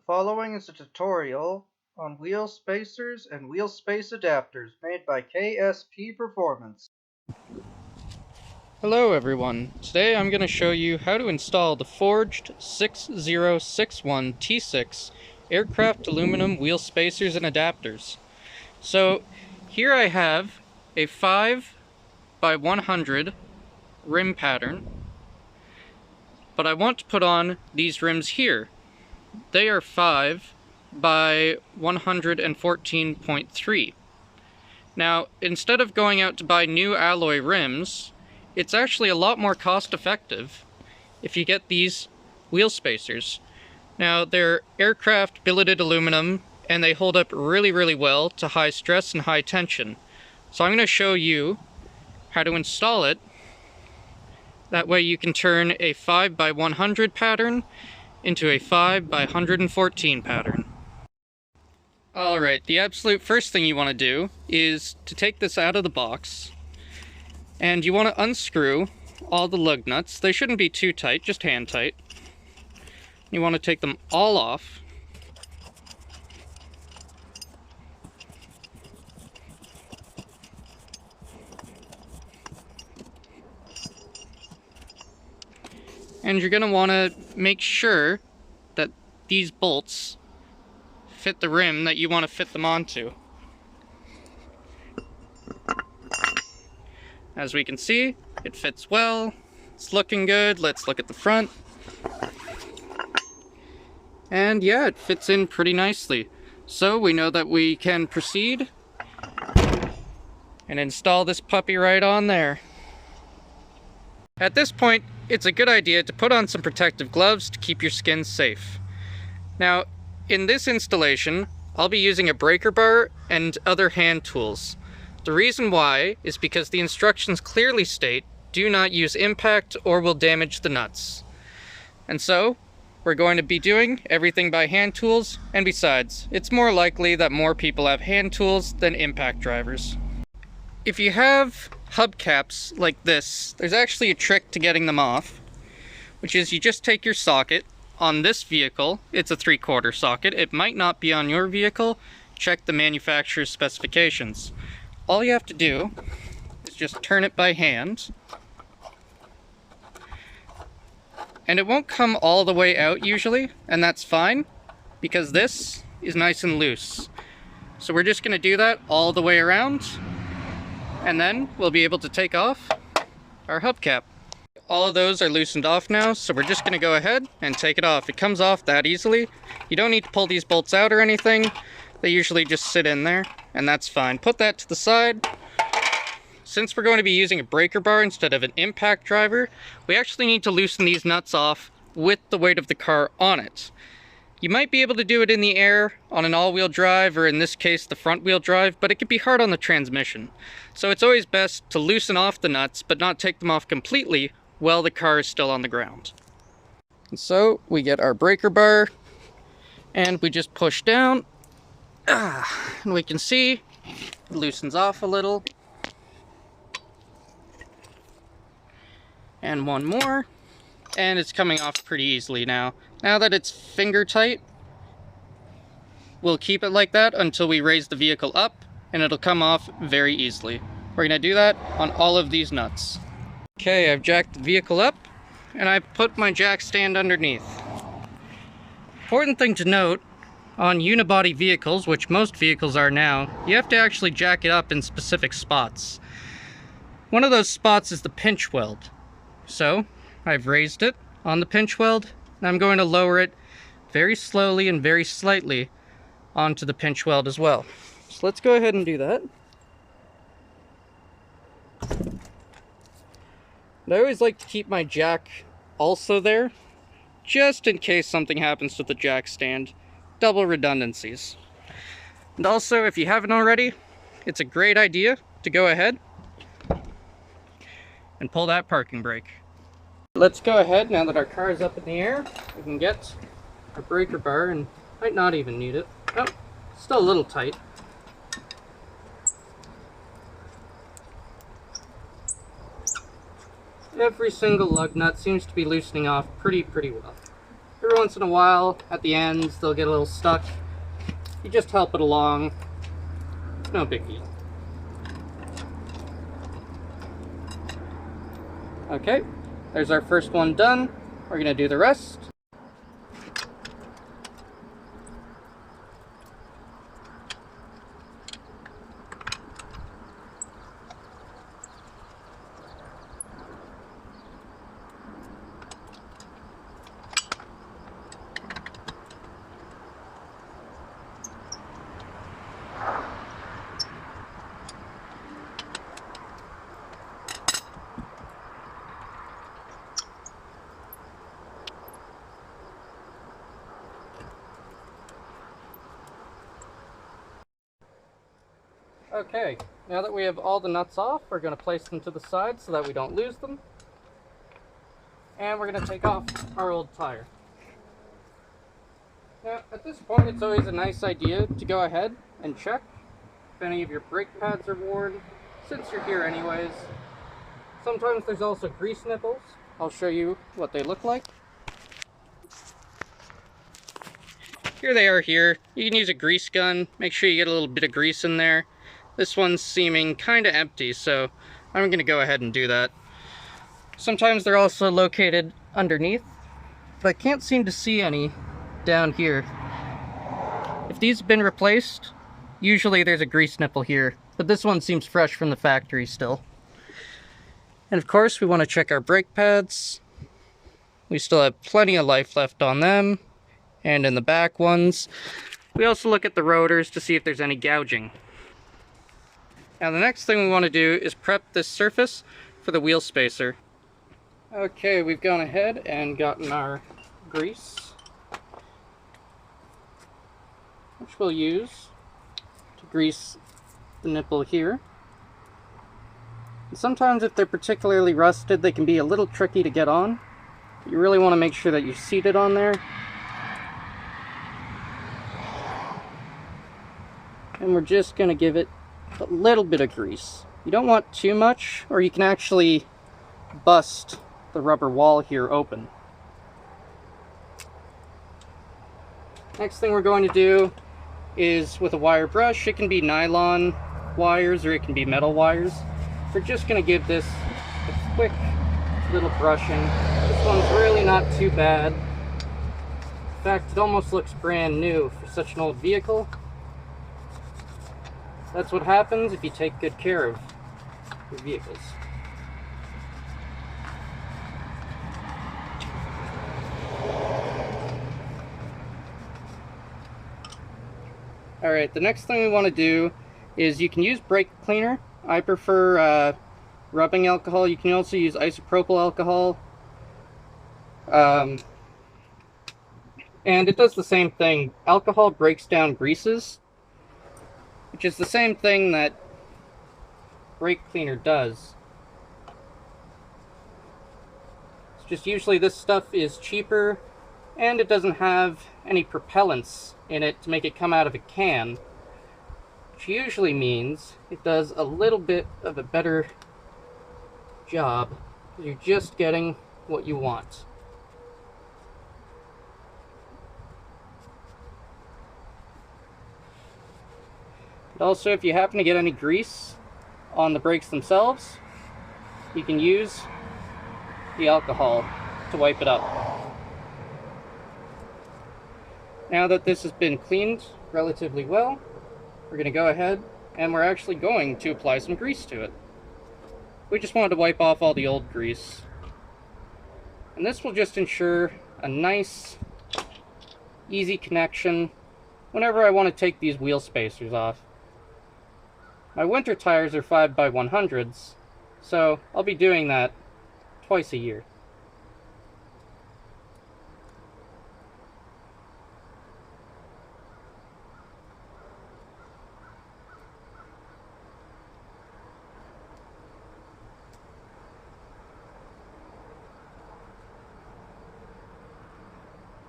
following is a tutorial on wheel spacers and wheel space adapters made by KSP Performance. Hello everyone, today I'm going to show you how to install the forged 6061 T6 aircraft aluminum wheel spacers and adapters. So here I have a 5 by 100 rim pattern, but I want to put on these rims here. They are 5 by 114.3. Now, instead of going out to buy new alloy rims, it's actually a lot more cost effective if you get these wheel spacers. Now, they're aircraft billeted aluminum and they hold up really well to high stress and high tension. So I'm going to show you how to install it. That way you can turn a 5 by 100 pattern into a 5 by 114 pattern. Alright, the absolute first thing you want to do is to take this out of the box, and you want to unscrew all the lug nuts. They shouldn't be too tight, just hand tight. You want to take them all off. And you're going to want to make sure that these bolts fit the rim that you want to fit them onto. As we can see, it fits well. It's looking good. Let's look at the front. And yeah, it fits in pretty nicely. So we know that we can proceed and install this puppy right on there. At this point, it's a good idea to put on some protective gloves to keep your skin safe. Now, in this installation, I'll be using a breaker bar and other hand tools. The reason why is because the instructions clearly state, do not use impact or will damage the nuts. And so, we're going to be doing everything by hand tools, and besides, it's more likely that more people have hand tools than impact drivers. If you have hubcaps like this, there's actually a trick to getting them off, which is you just take your socket. On this vehicle, it's a 3/4 socket. It might not be on your vehicle. Check the manufacturer's specifications. All you have to do is just turn it by hand. And it won't come all the way out usually, and that's fine, because this is nice and loose. So we're just going to do that all the way around, and then we'll be able to take off our hubcap. All of those are loosened off now, so we're just going to go ahead and take it off. It comes off that easily. You don't need to pull these bolts out or anything. They usually just sit in there, and that's fine. Put that to the side. Since we're going to be using a breaker bar instead of an impact driver, we actually need to loosen these nuts off with the weight of the car on it. You might be able to do it in the air on an all-wheel drive, or in this case the front-wheel drive, but it can be hard on the transmission. So it's always best to loosen off the nuts, but not take them off completely while the car is still on the ground. And so we get our breaker bar, and we just push down, and we can see it loosens off a little. And one more, and it's coming off pretty easily now. Now that it's finger tight, we'll keep it like that until we raise the vehicle up, and it'll come off very easily. We're going to do that on all of these nuts. Okay, I've jacked the vehicle up, and I've put my jack stand underneath. Important thing to note, on unibody vehicles, which most vehicles are now, you have to actually jack it up in specific spots. One of those spots is the pinch weld. So, I've raised it on the pinch weld, and I'm going to lower it very slowly and very slightly onto the pinch weld as well. So let's go ahead and do that. And I always like to keep my jack also there, just in case something happens to the jack stand. Double redundancies. And also, if you haven't already, it's a great idea to go ahead and pull that parking brake. Let's go ahead, now that our car is up in the air, we can get our breaker bar, and might not even need it. Oh, still a little tight. Every single lug nut seems to be loosening off pretty well. Every once in a while, at the ends, they'll get a little stuck. You just help it along. No big deal. Okay, there's our first one done. We're gonna do the rest. Okay, now that we have all the nuts off, we're going to place them to the side so that we don't lose them. And we're going to take off our old tire. Now, at this point, it's always a nice idea to go ahead and check if any of your brake pads are worn, since you're here anyways. Sometimes there's also grease nipples. I'll show you what they look like. Here they are here. You can use a grease gun. Make sure you get a little bit of grease in there. This one's seeming kind of empty, so I'm going to go ahead and do that. Sometimes they're also located underneath, but I can't seem to see any down here. If these have been replaced, usually there's a grease nipple here, but this one seems fresh from the factory still. And of course, we want to check our brake pads. We still have plenty of life left on them, and in the back ones. We also look at the rotors to see if there's any gouging. Now the next thing we want to do is prep this surface for the wheel spacer. Okay, we've gone ahead and gotten our grease, which we'll use to grease the nipple here. And sometimes if they're particularly rusted, they can be a little tricky to get on. You really want to make sure that you seat it on there. And we're just going to give it a little bit of grease. You don't want too much, or you can actually bust the rubber wall here open. Next thing we're going to do is with a wire brush. It can be nylon wires or it can be metal wires. We're just going to give this a quick little brushing. This one's really not too bad. In fact, it almost looks brand new for such an old vehicle. That's what happens if you take good care of your vehicles. Alright, the next thing we want to do is you can use brake cleaner. I prefer rubbing alcohol. You can also use isopropyl alcohol. And it does the same thing. Alcohol breaks down greases, which is the same thing that brake cleaner does. It's just usually this stuff is cheaper and it doesn't have any propellants in it to make it come out of a can, which usually means it does a little bit of a better job. You're just getting what you want. And also, if you happen to get any grease on the brakes themselves, you can use the alcohol to wipe it up. Now that this has been cleaned relatively well, we're going to go ahead and we're actually going to apply some grease to it. We just wanted to wipe off all the old grease. And this will just ensure a nice, easy connection whenever I want to take these wheel spacers off. My winter tires are 5x100s, so I'll be doing that twice a year.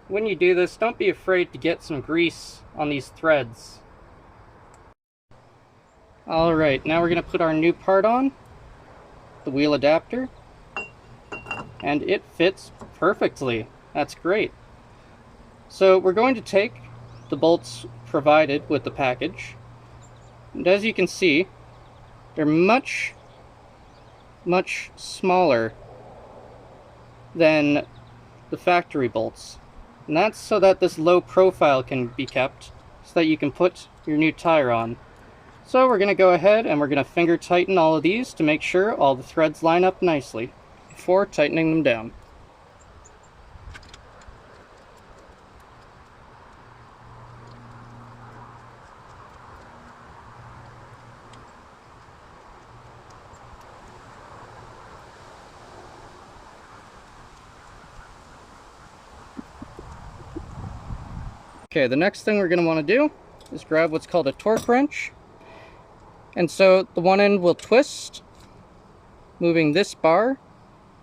When you do this, don't be afraid to get some grease on these threads. Alright, now we're going to put our new part on, the wheel adapter, and it fits perfectly. That's great. So we're going to take the bolts provided with the package, and as you can see, they're much smaller than the factory bolts. And that's so that this low profile can be kept so that you can put your new tire on. So we're going to go ahead and we're going to finger tighten all of these to make sure all the threads line up nicely before tightening them down. Okay, the next thing we're going to want to do is grab what's called a torque wrench. And so the one end will twist, moving this bar,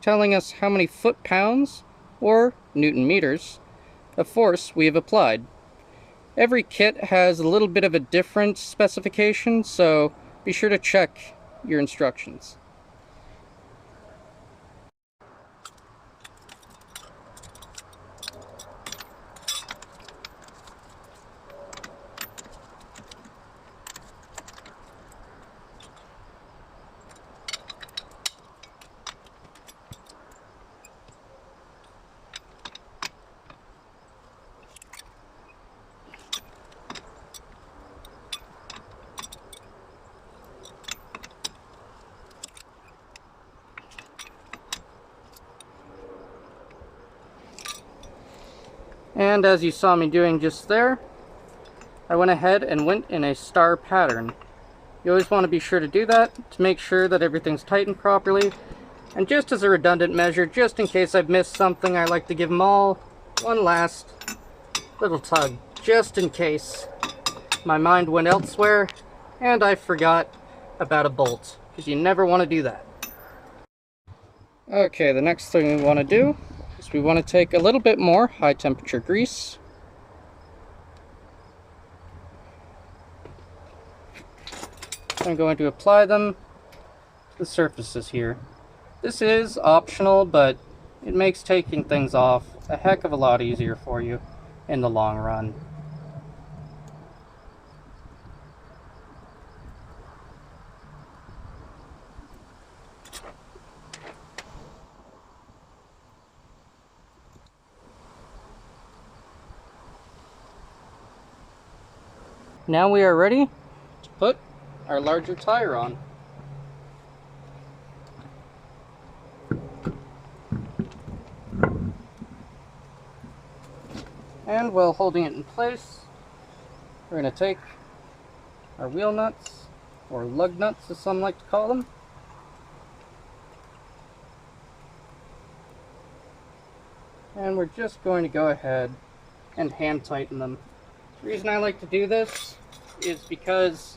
telling us how many foot-pounds or Newton meters of force we have applied. Every kit has a little bit of a different specification, so be sure to check your instructions. And as you saw me doing just there, I went ahead and went in a star pattern. You always want to be sure to do that to make sure that everything's tightened properly. And just as a redundant measure, just in case I've missed something, I like to give them all one last little tug, just in case my mind went elsewhere and I forgot about a bolt, because you never want to do that. Okay, the next thing we want to do is we want to take a little bit more high temperature grease. I'm going to apply them to the surfaces here. This is optional, but it makes taking things off a heck of a lot easier for you in the long run. Now we are ready to put our larger tire on. And while holding it in place, we're going to take our wheel nuts, or lug nuts as some like to call them, and we're just going to go ahead and hand tighten them. The reason I like to do this is because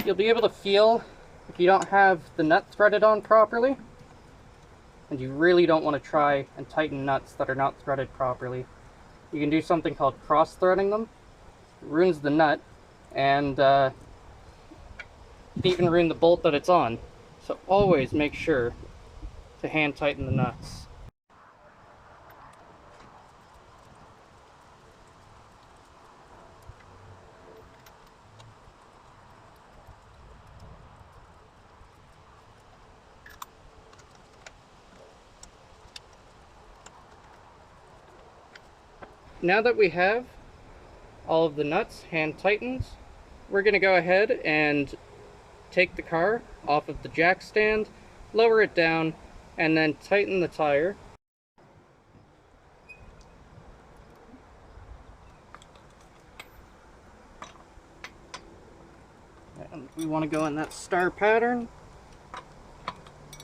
you'll be able to feel if you don't have the nut threaded on properly, and you really don't want to try and tighten nuts that are not threaded properly. You can do something called cross-threading them. It ruins the nut, and it can even ruin the bolt that it's on. So always make sure to hand tighten the nuts. Now that we have all of the nuts hand tightened, we're going to go ahead and take the car off of the jack stand, lower it down, and then tighten the tire. And we want to go in that star pattern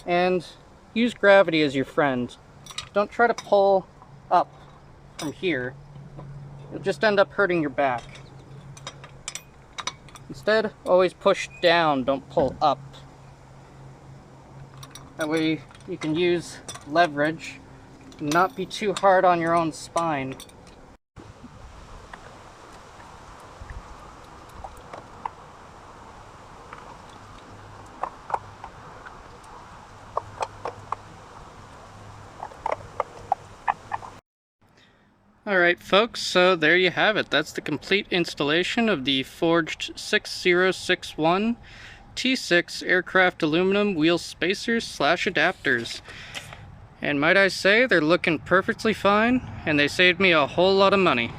and use gravity as your friend. Don't try to pull up from here. You'll just end up hurting your back. Instead, always push down, don't pull up. That way you can use leverage and not be too hard on your own spine. Alright folks, so there you have it. That's the complete installation of the forged 6061 T6 aircraft aluminum wheel spacers / adapters. And might I say, they're looking perfectly fine, and they saved me a whole lot of money.